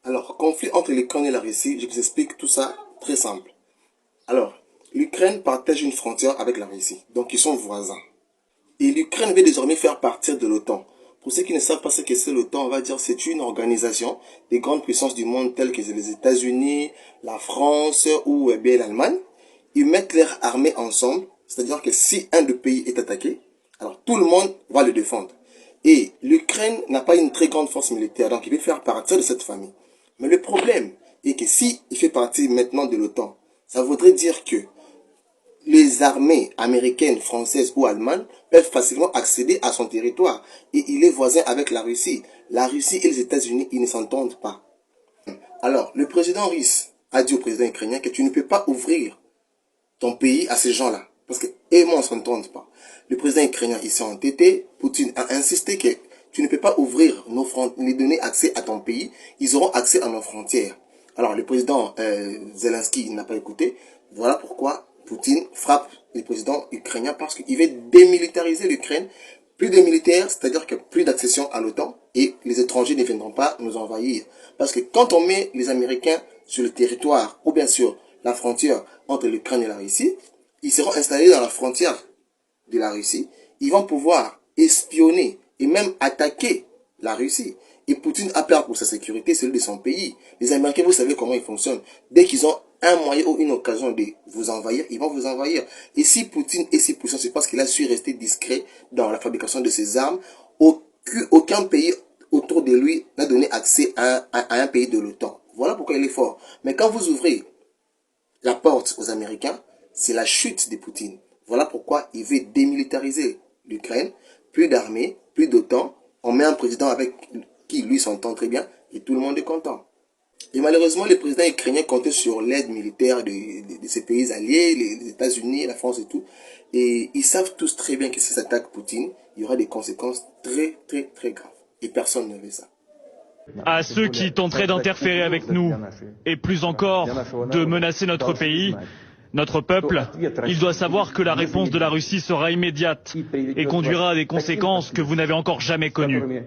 Alors, conflit entre l'Ukraine et la Russie, je vous explique tout ça très simple. Alors, l'Ukraine partage une frontière avec la Russie, donc ils sont voisins. Et l'Ukraine veut désormais faire partie de l'OTAN. Pour ceux qui ne savent pas ce que c'est l'OTAN, on va dire c'est une organisation des grandes puissances du monde telles que les États-Unis, la France ou bien l'Allemagne. Ils mettent leurs armées ensemble, c'est-à-dire que si un des pays est attaqué, alors tout le monde va le défendre. Et l'Ukraine n'a pas une très grande force militaire, donc il veut faire partie de cette famille. Mais le problème est que si il fait partie maintenant de l'OTAN, ça voudrait dire que les armées américaines, françaises ou allemandes peuvent facilement accéder à son territoire. Et il est voisin avec la Russie. La Russie et les États-Unis, ils ne s'entendent pas. Alors, le président russe a dit au président ukrainien que tu ne peux pas ouvrir ton pays à ces gens-là. Parce que eux et moi, on ne s'entendent pas. Le président ukrainien, il s'est entêté. Poutine a insisté que tu ne peux pas ouvrir nos frontières, les donner accès à ton pays. Ils auront accès à nos frontières. Alors, le président Zelensky, il n'a pas écouté. Voilà pourquoi Poutine frappe le président ukrainien parce qu'il veut démilitariser l'Ukraine. Plus de militaires, c'est-à-dire que plus d'accession à l'OTAN et les étrangers ne viendront pas nous envahir. Parce que quand on met les Américains sur le territoire, ou bien sûr la frontière entre l'Ukraine et la Russie, ils seront installés dans la frontière de la Russie. Ils vont pouvoir espionner et même attaquer la Russie. Et Poutine a peur pour sa sécurité, celui de son pays. Les Américains, vous savez comment ils fonctionnent. Dès qu'ils ont un moyen ou une occasion de vous envahir, ils vont vous envahir. Et si Poutine est si puissant, c'est parce qu'il a su rester discret dans la fabrication de ses armes. Aucun pays autour de lui n'a donné accès à un pays de l'OTAN. Voilà pourquoi il est fort. Mais quand vous ouvrez la porte aux Américains, c'est la chute de Poutine. Voilà pourquoi il veut démilitariser l'Ukraine. Plus d'armée, plus d'OTAN. On met un président avec qui lui s'entend très bien et tout le monde est content. Et malheureusement, le président ukrainien comptait sur l'aide militaire de ses pays alliés, les États-Unis, la France et tout. Et ils savent tous très bien que si s'attaque Poutine, il y aura des conséquences très, très, très graves. Et personne ne veut ça. À ceux qui tenteraient d'interférer avec nous, et plus encore, de menacer notre pays, notre peuple, il doit savoir que la réponse de la Russie sera immédiate et conduira à des conséquences que vous n'avez encore jamais connues.